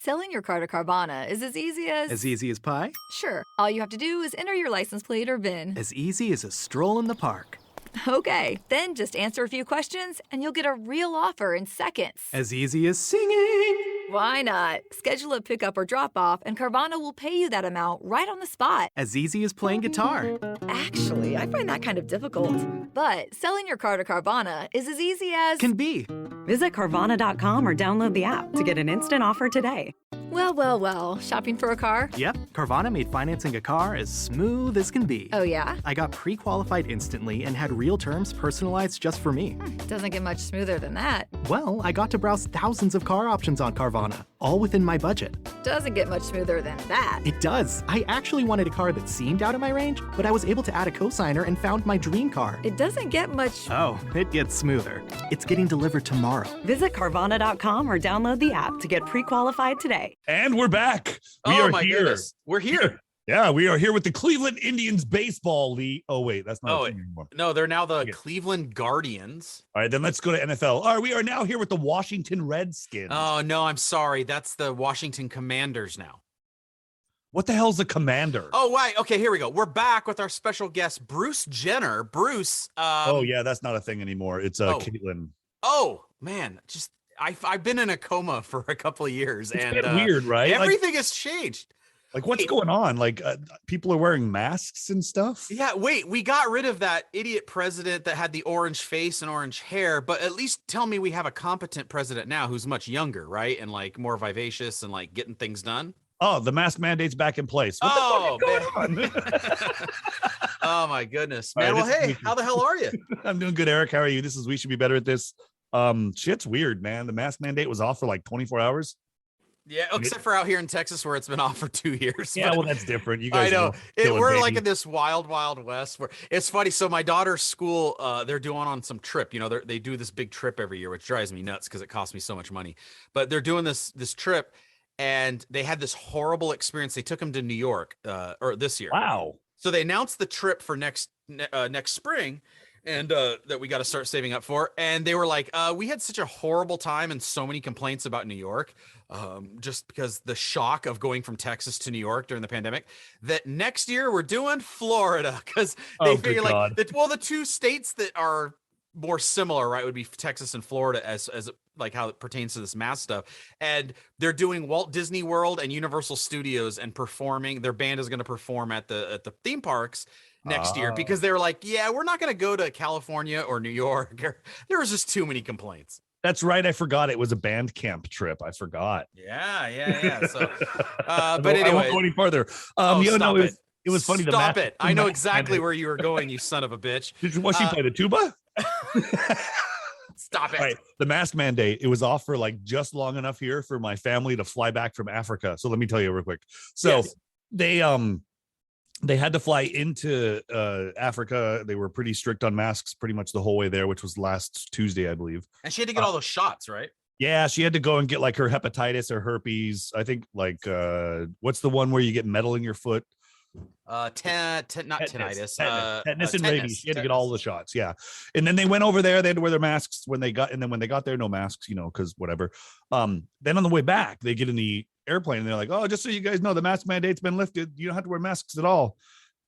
Selling your car to Carvana is as easy as... As easy as pie? Sure. All you have to do is enter your license plate or VIN. As easy as a stroll in the park. Okay, then just answer a few questions and you'll get a real offer in seconds. As easy as singing. Why not? Schedule a pickup or drop off and Carvana will pay you that amount right on the spot. As easy as playing guitar. Actually, I find that kind of difficult. But selling your car to Carvana is as easy as... Can be. Visit Carvana.com or download the app to get an instant offer today. Well. Shopping for a car? Yep, Carvana made financing a car as smooth as can be. Oh, yeah? I got pre-qualified instantly and had real terms personalized just for me. Doesn't get much smoother than that. Well, I got to browse thousands of car options on Carvana, all within my budget. Doesn't get much smoother than that. It does. I actually wanted a car that seemed out of my range, but I was able to add a cosigner and found my dream car. It doesn't get much... Oh, it gets smoother. It's getting delivered tomorrow. Visit Carvana.com or download the app to get pre-qualified today. And we're back. We Oh are my here. goodness. We're here. Yeah, we are here with the Cleveland Indians baseball league. Oh, wait, that's not a team anymore. No, they're now the Okay. Cleveland Guardians. All right, then let's go to NFL. All right, we are now here with the Washington Redskins. Oh, no, I'm sorry. That's the Washington Commanders now. What the hell's a commander? Oh, right. Okay, here we go. We're back with our special guest, Bruce Jenner. Bruce. Oh, yeah, that's not a thing anymore. It's Caitlin. Oh, man. Just I've been in a coma for a couple of years. It's and been weird, right? Everything has changed. Like what's going on? Like people are wearing masks and stuff? Yeah, wait, we got rid of that idiot president that had the orange face and orange hair, but at least tell me we have a competent president now who's much younger, right? And like more vivacious and like getting things done. Oh, the mask mandate's back in place. What the fuck is going on? Oh my goodness, All man. right, Well, hey, how the hell are you? I'm doing good, Eric. How are you? This is We Should Be Better at This. Shit's weird, man. The mask mandate was off for like 24 hours. Yeah, except for out here in Texas where it's been off for 2 years. Yeah, but- well, that's different. You guys I know. killing We're babies. like in this wild west where it's funny. So my daughter's school, they're doing on some trip. You know, they do this big trip every year, which drives me nuts because it costs me so much money. But they're doing this trip, and they had this horrible experience. They took them to New York, or this year. Wow. So they announced the trip for next spring, and that we got to start saving up for. And they were like, we had such a horrible time and so many complaints about New York, just because the shock of going from Texas to New York during the pandemic, that next year we're doing Florida, because they figure like the two states that are more similar, right, would be Texas and Florida as like how it pertains to this mask stuff. And they're doing Walt Disney World and Universal Studios and performing. Their band is going to perform at the theme parks next year, because they were like, yeah, we're not going to go to California or New York. There was just too many complaints. That's right. I forgot it was a band camp trip. I forgot. Yeah. So, but I anyway, won't go any further. It was funny. Stop it. I know exactly where you were going, you son of a bitch. Was she play the tuba? Stop it. All right. The mask mandate, it was off for like just long enough here for my family to fly back from Africa. So let me tell you real quick. So they had to fly into Africa. They were pretty strict on masks pretty much the whole way there, which was last Tuesday, I believe. And she had to get all those shots, right? Yeah, she had to go and get like her hepatitis or herpes. I think like what's the one where you get metal in your foot? Tetanus and rabies. She had to get all the shots. Yeah. And then they went over there. They had to wear their masks when they got there, no masks, because whatever. Then on the way back, they get in the airplane and they're like, oh, just so you guys know, the mask mandate's been lifted. You don't have to wear masks at all.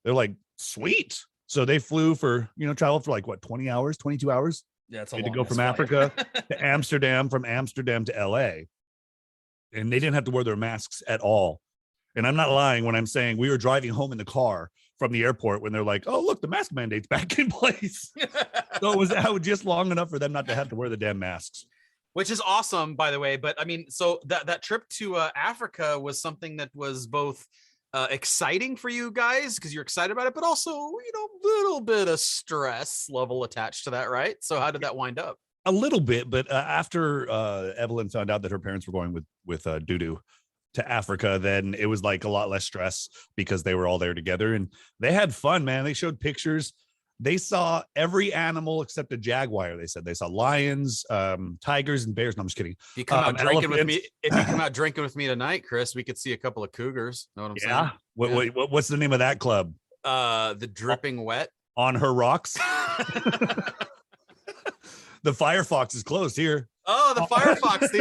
They're like, sweet. So they flew for, traveled for like what, 20 hours, 22 hours? Yeah, it's they had to go from Africa to Amsterdam, from Amsterdam to LA. And they didn't have to wear their masks at all. And I'm not lying when I'm saying we were driving home in the car from the airport when they're like, oh, look, the mask mandate's back in place. So it was out just long enough for them not to have to wear the damn masks. Which is awesome, by the way. But I mean, so that trip to Africa was something that was both exciting for you guys because you're excited about it, but also, a little bit of stress level attached to that, right? So how did that wind up? A little bit, but after Evelyn found out that her parents were going with Dudu to Africa, then it was like a lot less stress because they were all there together and they had fun, man. They showed pictures. They saw every animal except a jaguar. They said they saw lions, tigers, and bears. No, I'm just kidding. If you come out drinking with me, tonight, Chris, we could see a couple of cougars. Know what I'm saying? What's the name of that club? The Dripping Wet. On Her Rocks. The Firefox is closed here. Oh, the Firefox,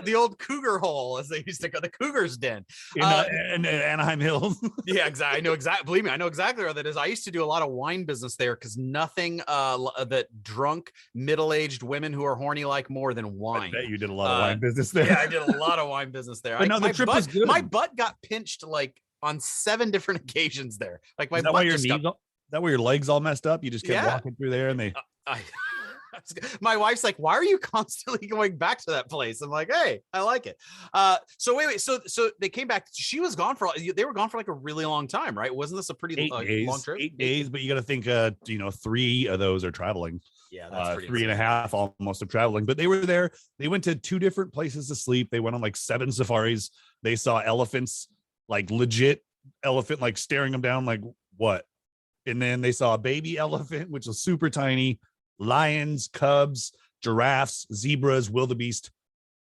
the old cougar hole, as they used to call the cougar's den in Anaheim Hills. Yeah, exactly. I know exactly. Believe me, I know exactly where that is. I used to do a lot of wine business there because nothing that drunk middle-aged women who are horny like more than wine. I bet you did a lot of wine business there. Yeah, I did a lot of wine business there. But no, the trip was good. My butt got pinched like on 7 different occasions there. Like my is that butt why your just knees? Is that where your legs all messed up? You just kept walking through there, and they. My wife's like, why are you constantly going back to that place? I'm like, hey, I like it. So wait, so they came back. She was gone they were gone for like a really long time, right? Wasn't this a pretty long trip? 8 days, but you got to think, 3 of those are traveling. Yeah, that's pretty 3 and a half almost of traveling. But they were there. They went to 2 different places to sleep. They went on like 7 safaris. They saw elephants, like legit elephant, like staring them down, like what? And then they saw a baby elephant, which was super tiny. Lions, cubs, giraffes, zebras, wildebeest.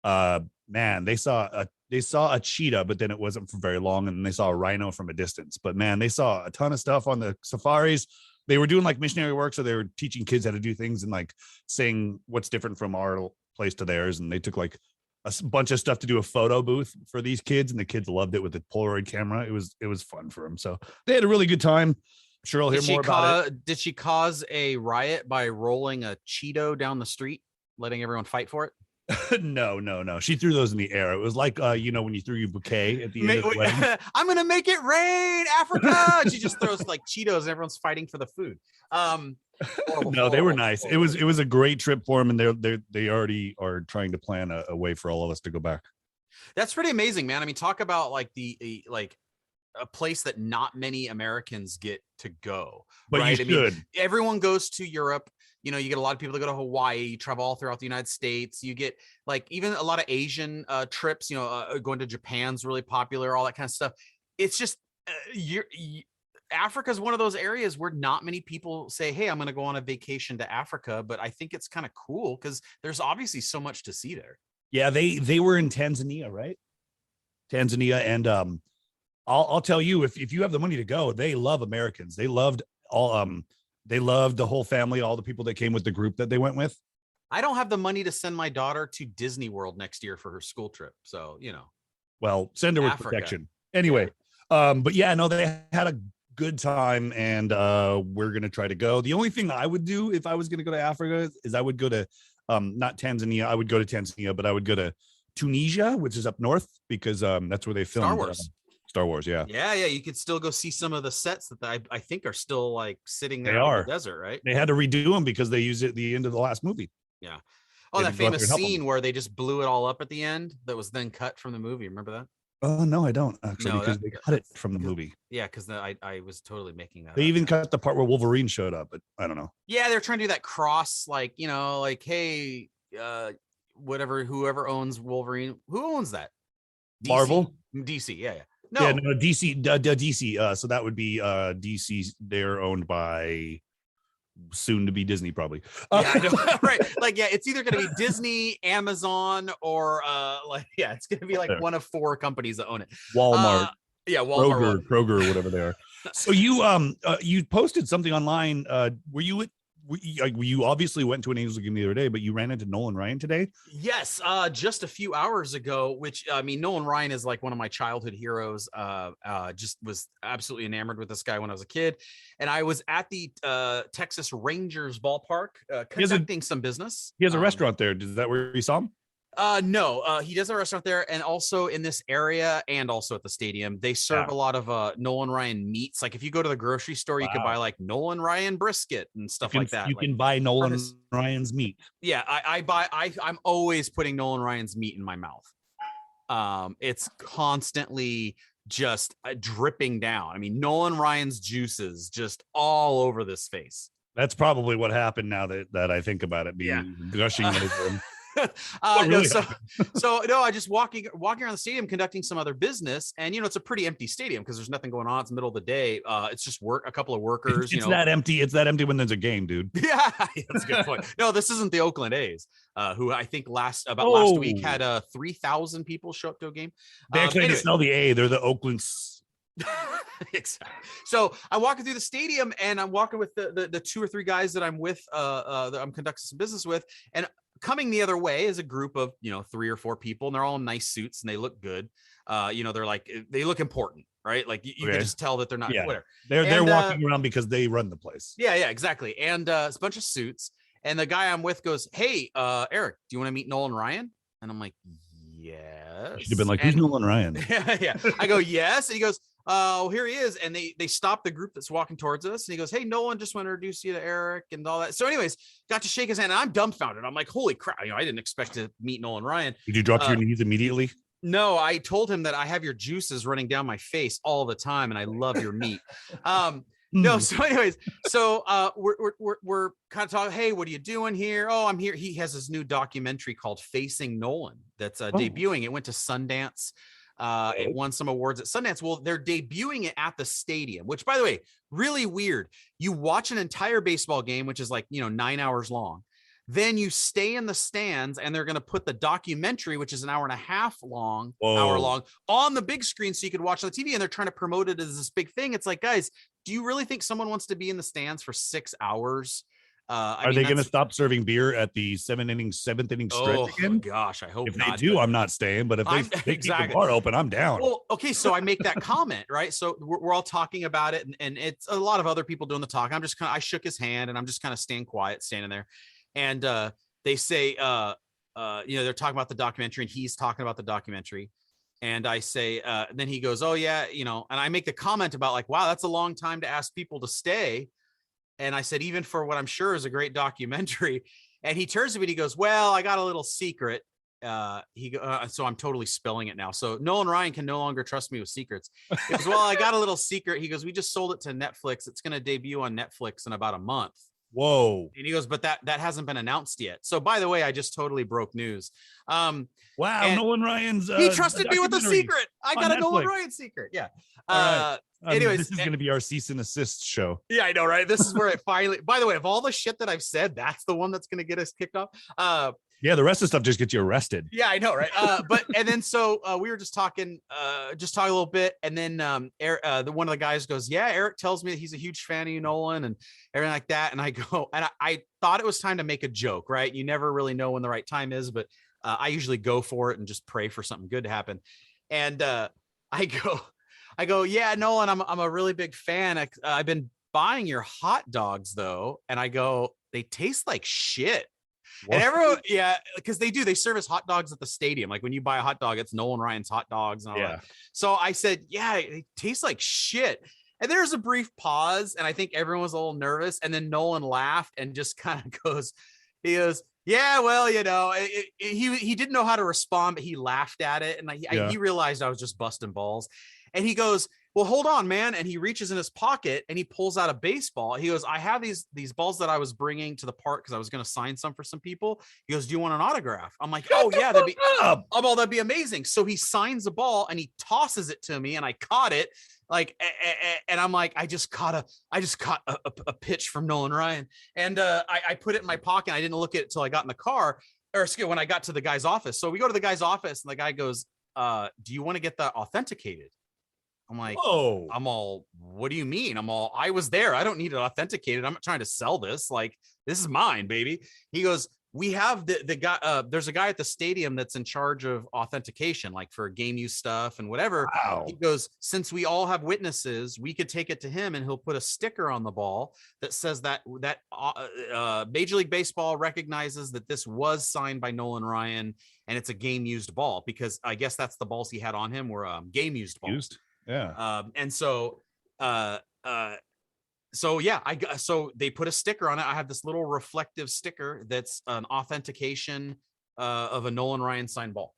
Man, they saw a cheetah, but then it wasn't for very long, and they saw a rhino from a distance. But man, they saw a ton of stuff on the safaris. They were doing like missionary work, so they were teaching kids how to do things and like saying what's different from our place to theirs. And they took like a bunch of stuff to do a photo booth for these kids, and the kids loved it with the Polaroid camera. It was fun for them. So they had a really good time. Sure, I'll hear more about it. Did she cause a riot by rolling a Cheeto down the street, letting everyone fight for it? No. She threw those in the air. It was like, when you threw your bouquet at the end of the wedding. I'm going to make it rain, Africa. She just throws like Cheetos and everyone's fighting for the food. No, they were nice. It was a great trip for them. And they already are trying to plan a way for all of us to go back. That's pretty amazing, man. I mean, talk about like a place that not many Americans get to go. But right? you should. I mean, everyone goes to Europe. You get a lot of people that go to Hawaii, you travel all throughout the United States. You get like even a lot of Asian trips, going to Japan's really popular, all that kind of stuff. It's just Africa is one of those areas where not many people say, hey, I'm going to go on a vacation to Africa. But I think it's kind of cool because there's obviously so much to see there. Yeah, they were in Tanzania, right? Tanzania. And I'll tell you, if you have the money to go, they love Americans. They loved they loved the whole family, all the people that came with the group that they went with. I don't have the money to send my daughter to Disney World next year for her school trip. So, well, send her with protection. Anyway. Yeah. But yeah, no, they had a good time, and we're going to try to go. The only thing I would do if I was going to go to Africa is I would go to, not Tanzania. I would go to Tanzania, but I would go to Tunisia, which is up north, because that's where they filmed Star Wars. Yeah. You could still go see some of the sets that I think are still like sitting there in the desert, right? They had to redo them because they used it at the end of the last movie. Yeah. Oh, that famous scene where they just blew it all up at the end that was then cut from the movie. Remember that? Oh, no, I don't actually, because they cut it from the movie. Yeah, because I was totally making that. They even cut the part where Wolverine showed up, but I don't know. Yeah, they're trying to do that cross, like, like, hey, whoever owns Wolverine, who owns that? DC? Marvel? DC, yeah. No, DC, DC. So that would be DC. They're owned by soon to be Disney, probably. Yeah, I know. Right. Like, yeah, it's either going to be Disney, Amazon, or it's going to be like one of 4 companies that own it. Walmart. Walmart. Kroger, or whatever they are. So you posted something online. Were you obviously went to an Angels game the other day, but you ran into Nolan Ryan today? Yes, just a few hours ago, which I mean, Nolan Ryan is like one of my childhood heroes. Just was absolutely enamored with this guy when I was a kid. And I was at the Texas Rangers ballpark conducting some business. He has a restaurant there. Is that where you saw him? No, he does a restaurant there, and also in this area, and also at the stadium, they serve a lot of Nolan Ryan meats. Like if you go to the grocery store, you can buy like Nolan Ryan brisket and stuff like that. You can buy Nolan Ryan's meat. Yeah, I'm always putting Nolan Ryan's meat in my mouth. It's constantly just dripping down. I mean, Nolan Ryan's juices just all over this face. That's probably what happened now that I think about it, being gushing over him. I just walking around the stadium conducting some other business, and it's a pretty empty stadium because there's nothing going on. It's the middle of the day. It's just a couple of workers. It's that empty. It's that empty when there's a game, dude. Yeah, that's a good point. No, this isn't the Oakland A's, who I think last week had 3,000 people show up to a game. They actually smell the A. They're the Oakland. Exactly. So I'm walking through the stadium, and I'm walking with the 2 or 3 guys that I'm with, that I'm conducting some business with, and coming the other way is a group of 3 or 4 people, and they're all in nice suits and they look good. They're like, they look important, right? Like you can just tell that they're not whatever. They're walking around because they run the place. Yeah, exactly. And it's a bunch of suits. And the guy I'm with goes, "Hey, Eric, do you want to meet Nolan Ryan?" And I'm like, "Yes." Should have been like, "Who's Nolan Ryan?" Yeah. I go, "Yes." And he goes, "Oh, here he is." And they stop the group that's walking towards us. And he goes, "Hey, Nolan, just want to introduce you to Eric and all that." So anyways, got to shake his hand, and I'm dumbfounded. I'm like, "Holy crap. I didn't expect to meet Nolan Ryan." Did you drop to your knees immediately? No, I told him that I have your juices running down my face all the time, and I love your meat. No, so anyways, so we're kind of talking, "Hey, what are you doing here?" "Oh, I'm here." He has this new documentary called Facing Nolan that's debuting. It went to Sundance. It won some awards at Sundance. Well, they're debuting it at the stadium, which, by the way, really weird. You watch an entire baseball game, which is like 9 hours long. Then you stay in the stands, and they're going to put the documentary, which is an hour and a half long, on the big screen so you could watch on the TV. And they're trying to promote it as this big thing. It's like, guys, do you really think someone wants to be in the stands for 6 hours? Are they going to stop serving beer at the seventh inning stretch again? Oh gosh, I hope if not. They do, I'm not staying. But if they keep the bar open, I'm down. Well, okay, so I make that comment, right? So we're all talking about it, and it's a lot of other people doing the talk. I shook his hand, and I'm just kind of staying quiet, standing there. And they say, they're talking about the documentary, and he's talking about the documentary. And I say, then he goes, "Oh yeah," and I make the comment about like, "Wow, that's a long time to ask people to stay." And I said, "Even for what I'm sure is a great documentary." And he turns to me and he goes, "Well, I got a little secret." So I'm totally spilling it now. So Nolan Ryan can no longer trust me with secrets. He goes, "Well, I got a little secret." He goes, "We just sold it to Netflix. It's going to debut on Netflix in about a month." Whoa. And he goes, "But that hasn't been announced yet." So by the way, I just totally broke news. Wow, Nolan Ryan's he trusted me with a secret. I got a Netflix. Nolan Ryan secret. Yeah. All right. Anyways, this is going to be our cease and assist show. Yeah, I know, right? This is where it finally, by the way, of all the shit that I've said, that's the one that's going to get us kicked off. Yeah, the rest of the stuff just gets you arrested. Yeah, I know, right? And then we were just talking a little bit, and then one of the guys goes, "Yeah, Eric tells me that he's a huge fan of you, Nolan, and everything like that." And I go, and I thought it was time to make a joke, right? You never really know when the right time is, but I usually go for it and just pray for something good to happen. And I go, "Yeah, Nolan, I'm a really big fan. I've been buying your hot dogs though," and I go, "They taste like shit." What? And everyone, because they service hot dogs at the stadium. Like when you buy a hot dog, it's Nolan Ryan's hot dogs and all that. So I said, "Yeah, it tastes like shit." And there's a brief pause, and I think everyone was a little nervous. And then Nolan laughed and just kind of goes, "Yeah, well, he didn't know how to respond, but he laughed at it. And he realized I was just busting balls. And he goes, "Well, hold on, man." And he reaches in his pocket and he pulls out a baseball. He goes, "I have these balls that I was bringing to the park because I was going to sign some for some people." He goes, "Do you want an autograph?" I'm like, "Oh yeah, that'd be amazing." So he signs the ball and he tosses it to me, and I caught it. And I'm like, I just caught a pitch from Nolan Ryan. And I put it in my pocket. I didn't look at it till I got in the car, when I got to the guy's office. So we go to the guy's office, and the guy goes, "Do you want to get that authenticated?" I'm like, "Whoa." "What do you mean?" I was there. I don't need it authenticated. I'm not trying to sell this. Like, this is mine, baby. He goes, "We have the guy, there's a guy at the stadium that's in charge of authentication, like for game use stuff and whatever." Wow. He goes, "Since we all have witnesses, we could take it to him and he'll put a sticker on the ball that says that Major League Baseball recognizes that this was signed by Nolan Ryan and it's a game used ball," because I guess that's the balls he had on him were game used balls. Yeah. So they put a sticker on it. I have this little reflective sticker that's an authentication of a Nolan Ryan signed ball.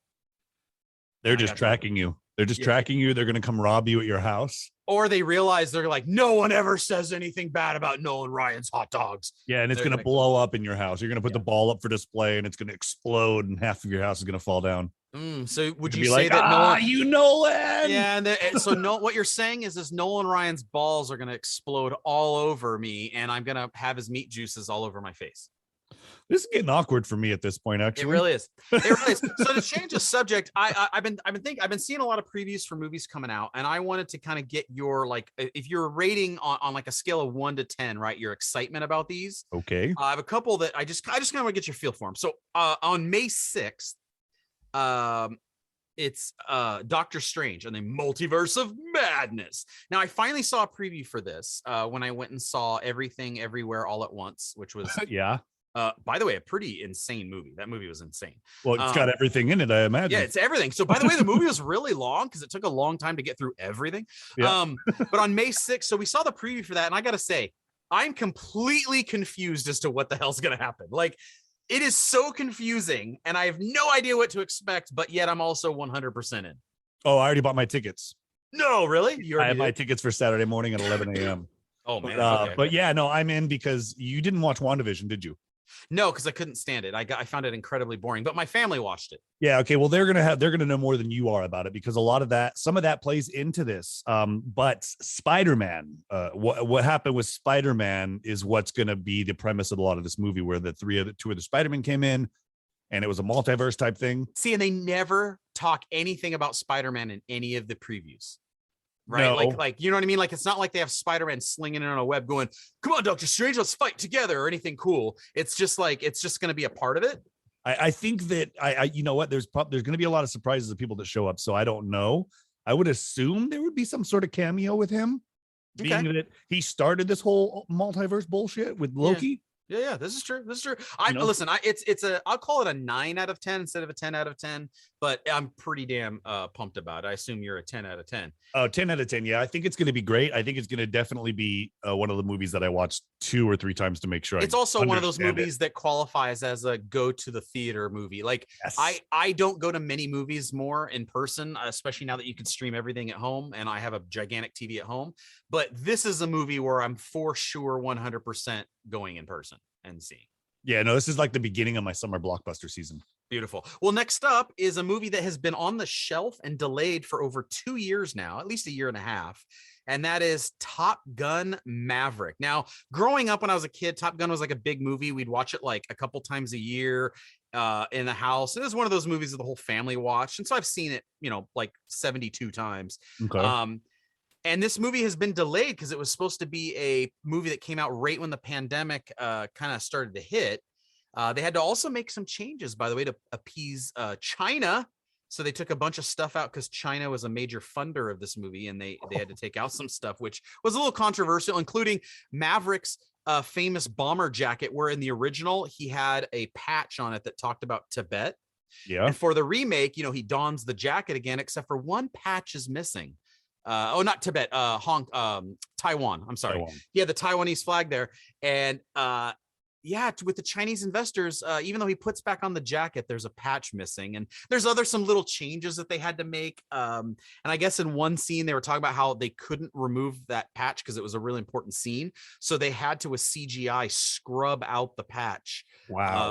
They're just tracking you. They're just tracking you. They're going to come rob you at your house. Or they realize they're like, no one ever says anything bad about Nolan Ryan's hot dogs. Yeah, and it's going to blow up in your house. You're going to put the ball up for display, and it's going to explode, and half of your house is going to fall down. So would you be say like, that Nolan? You Nolan? Yeah, what you're saying is Nolan Ryan's balls are going to explode all over me, and I'm going to have his meat juices all over my face. This is getting awkward for me at this point, actually. It really is. It really is. So to change the subject, I've been seeing a lot of previews for movies coming out, and I wanted to kind of get your, like, if you're rating on like a scale of 1 to 10, right? Your excitement about these. Okay. I have a couple that I just kind of want to get your feel for them. So on May 6th, it's Doctor Strange and the Multiverse of Madness. Now, I finally saw a preview for this when I went and saw Everything Everywhere All at Once, which was Yeah. by the way, a pretty insane movie. That movie was insane. Well, it's got everything in it, I imagine. Yeah, it's everything. So, by the way, the movie was really long because it took a long time to get through everything. Yeah. But on May 6th, so we saw the preview for that, and I got to say, I'm completely confused as to what the hell's going to happen. Like, it is so confusing, and I have no idea what to expect, but yet I'm also 100% in. Oh, I already bought my tickets. No, really? I have my tickets for Saturday morning at 11 a.m. Oh, man. But, Okay. but yeah, no, I'm in because you didn't watch WandaVision, did you? No, because I couldn't stand it. I found it incredibly boring, but my family watched it. Yeah. Okay. Well, they're gonna know more than you are about it because some of that plays into this. But Spider-Man, what happened with Spider-Man is what's gonna be the premise of a lot of this movie, where two of the Spider-Men came in, and it was a multiverse type thing. See, and they never talk anything about Spider-Man in any of the previews. Right. No. Like, you know what I mean? Like, it's not like they have Spider-Man slinging it on a web going, come on, Doctor Strange, let's fight together, or anything cool. It's just like, it's just going to be a part of it. I think that you know what, there's going to be a lot of surprises of people that show up. So I don't know. I would assume there would be some sort of cameo with him, being that he started this whole multiverse bullshit with Loki. Yeah, this is true. Listen, I'll call it a 9 out of 10 instead of a 10 out of 10, but I'm pretty damn pumped about it. I assume you're a 10 out of 10. Oh, 10 out of 10. Yeah, I think it's going to be great. I think it's going to definitely be one of the movies that I watch 2 or 3 times to make sure. It's also one of those movies that qualifies as a go to the theater movie. Like, yes. I don't go to many movies more in person, especially now that you can stream everything at home, and I have a gigantic TV at home. But this is a movie where I'm for sure 100% going in person and seeing. Yeah, no, this is like the beginning of my summer blockbuster season. Beautiful. Well, next up is a movie that has been on the shelf and delayed for over 2 years now, at least a year and a half. And that is Top Gun Maverick. Now, growing up when I was a kid, Top Gun was like a big movie. We'd watch it like a couple times a year in the house. It was one of those movies that the whole family watched. And so I've seen it, like 72 times. Okay. And this movie has been delayed because it was supposed to be a movie that came out right when the pandemic kind of started to hit. They had to also make some changes, by the way, to appease China. So they took a bunch of stuff out because China was a major funder of this movie, and they had to take out some stuff, which was a little controversial, including Maverick's famous bomber jacket, where in the original he had a patch on it that talked about Tibet. Yeah. And for the remake, he dons the jacket again, except for one patch is missing. Not Tibet, Taiwan. I'm sorry. Taiwan. He had the Taiwanese flag there. And with the Chinese investors, even though he puts back on the jacket, there's a patch missing. And there's some little changes that they had to make. And I guess in one scene, they were talking about how they couldn't remove that patch because it was a really important scene. So they had to, with CGI, scrub out the patch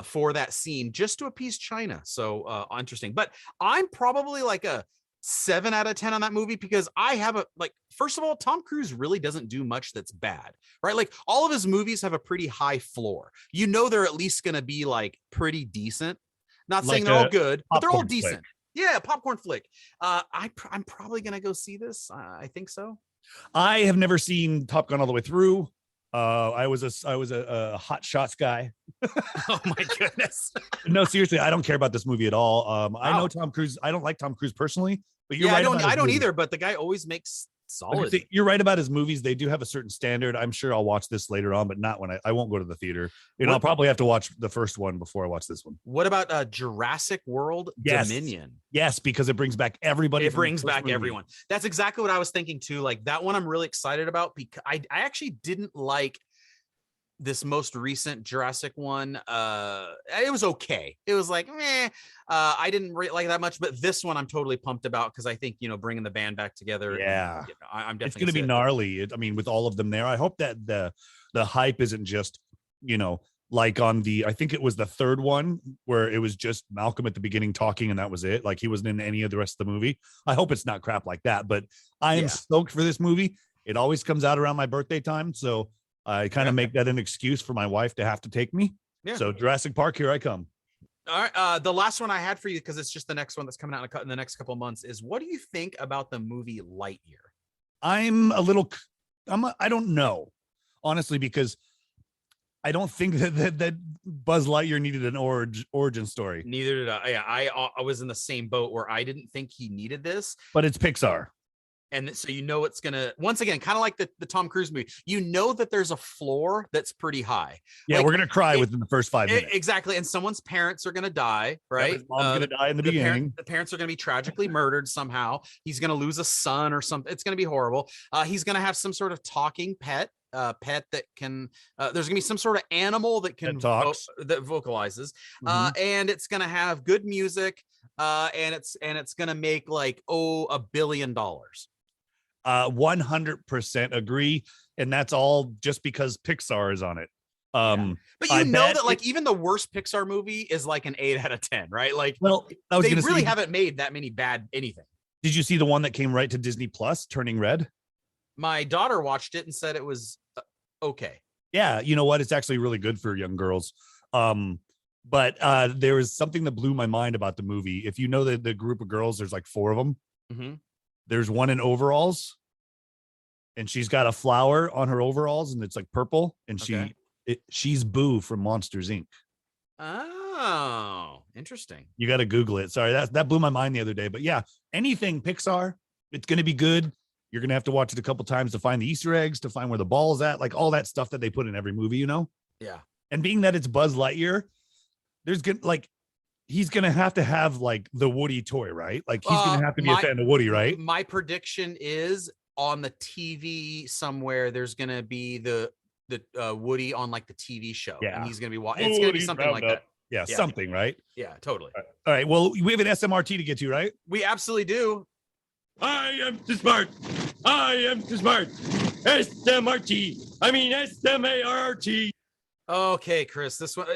for that scene just to appease China. So interesting. But I'm probably like a 7 out of 10 on that movie because I have first of all, Tom Cruise really doesn't do much that's bad, right? Like, all of his movies have a pretty high floor. They're at least going to be like pretty decent. Not saying they're all good, but they're all decent. Flick. Yeah, popcorn flick. I'm probably going to go see this. I think so. I have never seen Top Gun all the way through. I was a Hot Shots guy. Oh my goodness. No, seriously, I don't care about this movie at all. I know Tom Cruise. I don't like Tom Cruise personally, but you're right. I don't either, but the guy always makes solid. You're right about his movies. They do have a certain standard. I'm sure I'll watch this later on, but not when I won't go to the theater. I'll probably have to watch the first one before I watch this one. What about Jurassic World Dominion? Yes, because it brings back everybody. It brings back everyone. That's exactly what I was thinking too. Like, that one I'm really excited about because I actually didn't like this most recent Jurassic one. It was okay. It was like, meh. I didn't really like that much, but this one I'm totally pumped about because I think, bringing the band back together. Yeah. I'm definitely. It's going to be gnarly. With all of them there, I hope that the hype isn't just, like on I think it was the third one where it was just Malcolm at the beginning talking and that was it. Like, he wasn't in any of the rest of the movie. I hope it's not crap like that, but I am stoked for this movie. It always comes out around my birthday time. So I kind of make that an excuse for my wife to have to take me. Yeah. So Jurassic Park, here I come. All right. The last one I had for you, because it's just the next one that's coming out in the next couple of months, is what do you think about the movie Lightyear? I don't know, honestly, because I don't think that Buzz Lightyear needed an origin story. Neither did I. Yeah, I was in the same boat where I didn't think he needed this. But it's Pixar. And so it's gonna, once again, kind of like the Tom Cruise movie, that there's a floor that's pretty high. Yeah, we're gonna cry within the first 5 minutes. Exactly. And someone's parents are gonna die, right? His mom's gonna die in the beginning. The parents are gonna be tragically murdered somehow. He's gonna lose a son or something. It's gonna be horrible. He's gonna have some sort of talking pet that can there's gonna be some sort of animal that can that vocalizes, and it's gonna have good music, and it's gonna make like $1 billion. 100% agree, and that's all just because Pixar is on it. But you know that like even the worst Pixar movie is like an 8 out of 10, right? Like, well, they really haven't made that many bad anything. Did you see the one that came right to Disney Plus, Turning Red? My daughter watched it and said it was okay. Yeah, you know what? It's actually really good for young girls. But there was something that blew my mind about the movie. If you know the group of girls, there's like 4 of them. Mm-hmm. There's one in overalls, and she's got a flower on her overalls, and it's like purple, and she's Boo from Monsters Inc. Oh, interesting. You got to Google it. Sorry, that blew my mind the other day. But yeah, anything Pixar, it's going to be good. You're going to have to watch it a couple times to find the Easter eggs, to find where the ball's at, like all that stuff that they put in every movie, you know? Yeah. And being that it's Buzz Lightyear, he's going to have like the Woody toy, right? Like he's going to have to be a fan of Woody, right? My prediction is on the TV somewhere, there's going to be the Woody on like the TV show. Yeah. And he's going to be it's going to be something like that. Yeah, something, right? Yeah, totally. All right. Well, we have an SMRT to get to, right? We absolutely do. I am too smart. I am too smart. SMRT. I mean SMART. Okay, Chris, this one,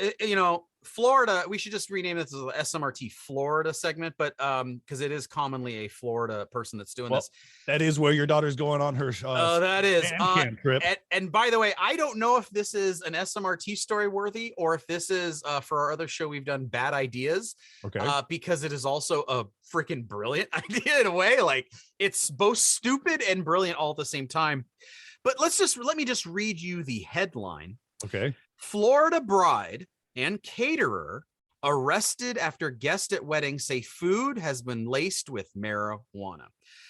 Florida, we should just rename this as the SMRT Florida segment, but because it is commonly a Florida person that's doing this. That is where your daughter's going on her that is trip. And by the way, I don't know if this is an SMRT story worthy or if this is for our other show we've done, Bad Ideas. Okay. Because it is also a freaking brilliant idea in a way. Like it's both stupid and brilliant all at the same time. But let me just read you the headline. Okay. Florida bride and caterer arrested after guest at wedding say food has been laced with marijuana.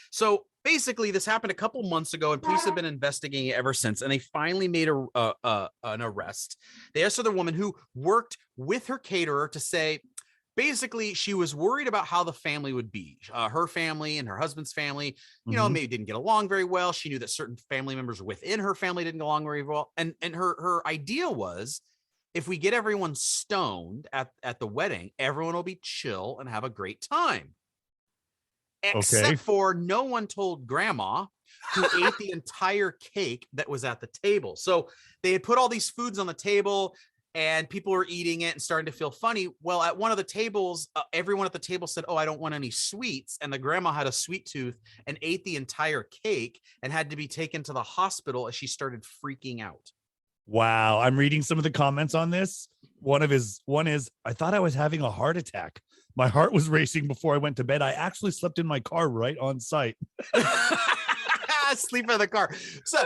So basically, this happened a couple months ago, and police have been investigating it ever since. And they finally made an arrest. They arrested the woman who worked with her caterer to say, basically, she was worried about how the family would be. Her family and her husband's family, maybe didn't get along very well. She knew that certain family members within her family didn't get along very well. And her idea was, if we get everyone stoned at the wedding, everyone will be chill and have a great time. Except for no one told grandma, who ate the entire cake that was at the table. So they had put all these foods on the table and people were eating it and starting to feel funny. Well, at one of the tables, everyone at the table said, "Oh, I don't want any sweets." And the grandma had a sweet tooth and ate the entire cake and had to be taken to the hospital as she started freaking out. Wow. I'm reading some of the comments on this. One is, I thought I was having a heart attack. My heart was racing before I went to bed. I actually slept in my car right on site. Sleep in the car. So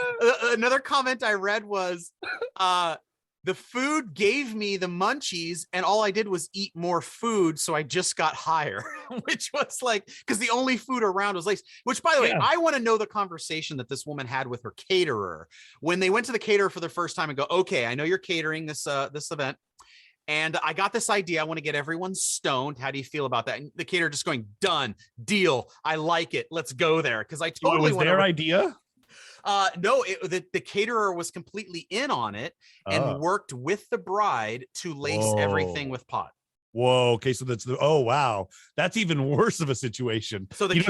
another comment I read was, the food gave me the munchies and all I did was eat more food. So I just got higher, which was like, because the only food around was laced, which by the way, I want to know the conversation that this woman had with her caterer when they went to the caterer for the first time and go, "Okay, I know you're catering this event. And I got this idea. I want to get everyone stoned. How do you feel about that?" And the caterer just going, "Done, deal. I like it. Let's go there." Because I totally was their idea. No, the caterer was completely in on it and worked with the bride to lace everything with pot. Whoa. Okay. So wow. That's even worse of a situation. So the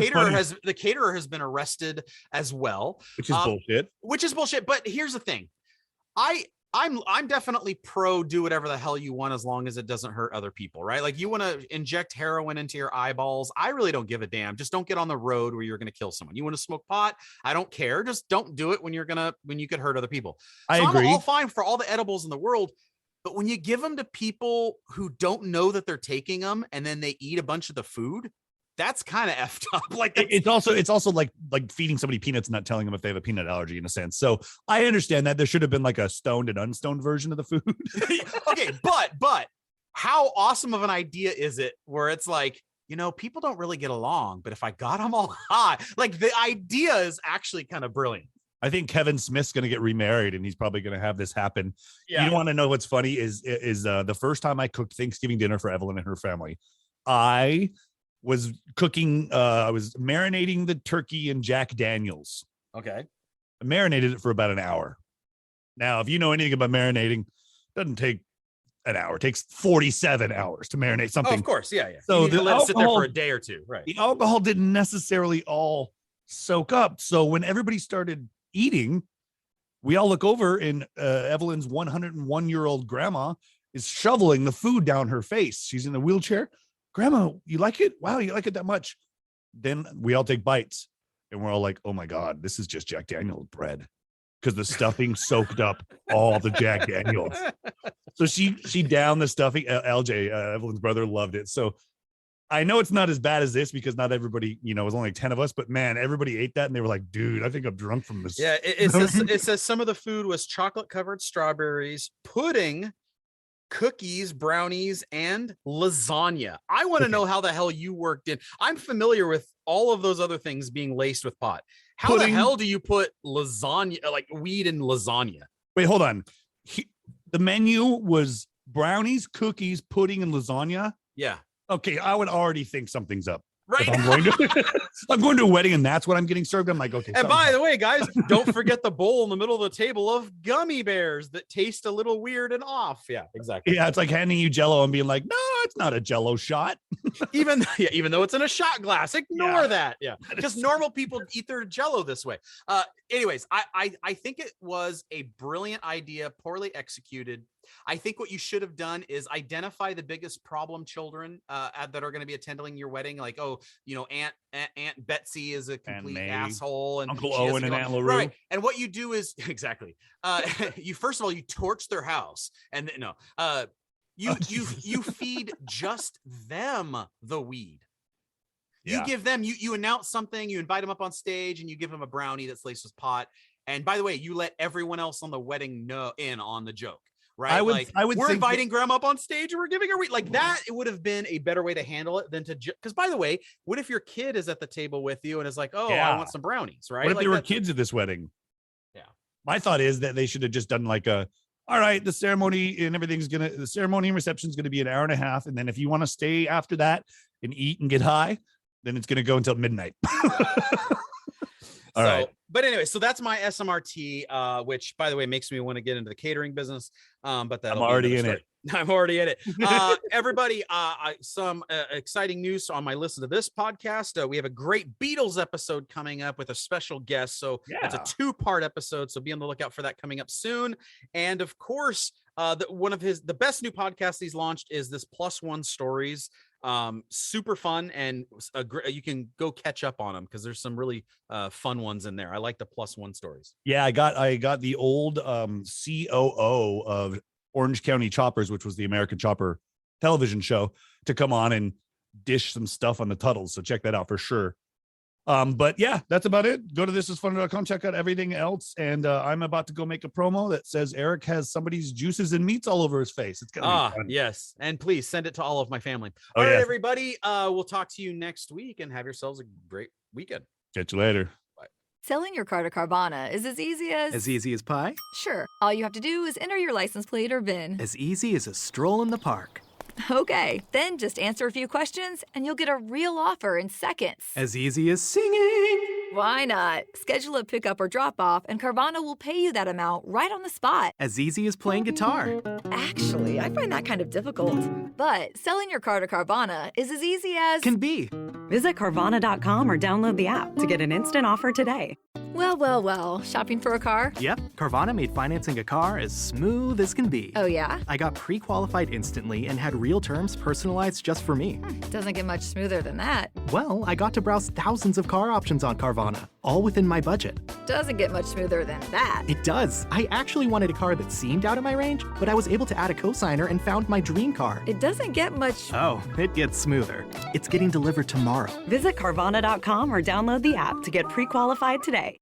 caterer has been arrested as well. Which is bullshit. Which is bullshit. But here's the thing. I'm definitely pro do whatever the hell you want as long as it doesn't hurt other people, right? Like you want to inject heroin into your eyeballs. I really don't give a damn. Just don't get on the road where you're going to kill someone. You want to smoke pot? I don't care. Just don't do it when you could hurt other people. So I agree. I'm all fine for all the edibles in the world. But when you give them to people who don't know that they're taking them and then they eat a bunch of the food, that's kind of effed up. Like it's also like feeding somebody peanuts and not telling them if they have a peanut allergy in a sense. So I understand that there should have been like a stoned and unstoned version of the food. Okay, but how awesome of an idea is it where it's like, people don't really get along, but if I got them all high, like the idea is actually kind of brilliant. I think Kevin Smith's going to get remarried and he's probably going to have this happen. Yeah. You want to know what's funny is the first time I cooked Thanksgiving dinner for Evelyn and her family, I was cooking, I was marinating the turkey in Jack Daniels. Okay. I marinated it for about an hour. Now, if you know anything about marinating, it doesn't take an hour. It takes 47 hours to marinate something. Oh, of course. Yeah. So you let it sit there for a day or two. Right. The alcohol didn't necessarily all soak up. So when everybody started eating, we all look over and Evelyn's 101-year-old grandma is shoveling the food down her face. She's in a wheelchair. Grandma, you like it? Wow, you like it that much? Then we all take bites and we're all like, oh my God, this is just Jack Daniels bread. Because the stuffing soaked up all the Jack Daniels. So she downed the stuffing. LJ, Evelyn's brother, loved it. So I know it's not as bad as this because not everybody, it was only 10 of us, but man, everybody ate that and they were like, dude, I think I'm drunk from this. Yeah, it says some of the food was chocolate covered strawberries, pudding, cookies, brownies, and lasagna. I want to know how the hell you worked in. I'm familiar with all of those other things being laced with pot. How the hell do you put lasagna, like weed in lasagna? Wait, hold on. The menu was brownies, cookies, pudding, and lasagna. Yeah. Okay, I would already think something's up. Right. I'm going to a wedding and that's what I'm getting served. I'm like, okay. And by the way, guys, don't forget the bowl in the middle of the table of gummy bears that taste a little weird and off. Yeah, exactly. Yeah, it's like handing you Jello and being like, no, it's not a Jello shot. even though it's in a shot glass, ignore that. Yeah, because normal people eat their Jello this way. Anyways, I think it was a brilliant idea, poorly executed. I think what you should have done is identify the biggest problem children that are going to be attending your wedding. Like, Aunt Betsy is a complete asshole, and Uncle Owen and Aunt LaRue. Right. And what you do is exactly. You first of all, you torch their house, and you feed just them the weed. You give them, you announce something, you invite them up on stage, and you give them a brownie that's laced with pot. And by the way, you let everyone else on the wedding know in on the joke. Right. I would we're inviting grandma up on stage and we're giving her like that. It would have been a better way to handle it than to because by the way, what if your kid is at the table with you and is like, oh, I want some brownies, right? What if there were kids at this wedding? Yeah. My thought is that they should have just done like all right, the ceremony and the ceremony and reception is going to be an hour and a half. And then if you want to stay after that and eat and get high, then it's going to go until midnight. All right. But anyway, so that's my SMRT, which, by the way, makes me want to get into the catering business. But I'm already in it. I'm already in it. Everybody, some exciting news on my listen to this podcast. We have a great Beatles episode coming up with a special guest. So it's a 2-part episode. So be on the lookout for that coming up soon. And of course, one of the best new podcasts he's launched is this Plus One Stories. Super fun, and you can go catch up on them because there's some really fun ones in there. I like the Plus One Stories. Yeah, I got the old COO of Orange County Choppers, which was the American Chopper television show, to come on and dish some stuff on the Tuttles. So check that out for sure. But yeah, that's about it. Go to thisisfunny.com, check out everything else. And I'm about to go make a promo that says Eric has somebody's juices and meats all over his face. It's gonna be fun. Yes. And please send it to all of my family. All right, everybody. We'll talk to you next week and have yourselves a great weekend. Catch you later. Bye. Selling your car to Carvana is as easy as... As easy as pie? Sure. All you have to do is enter your license plate or VIN. As easy as a stroll in the park. Okay, then just answer a few questions and you'll get a real offer in seconds. As easy as singing. Why not? Schedule a pickup or drop off and Carvana will pay you that amount right on the spot. As easy as playing guitar. Actually, I find that kind of difficult. But selling your car to Carvana is as easy as... Can be. Visit Carvana.com or download the app to get an instant offer today. Well, shopping for a car? Yep, Carvana made financing a car as smooth as can be. Oh, yeah? I got pre-qualified instantly and had real terms personalized just for me. Doesn't get much smoother than that. Well, I got to browse thousands of car options on Carvana, all within my budget. Doesn't get much smoother than that. It does. I actually wanted a car that seemed out of my range, but I was able to add a cosigner and found my dream car. It doesn't get much. Oh, it gets smoother. It's getting delivered tomorrow. Visit Carvana.com or download the app to get pre-qualified today.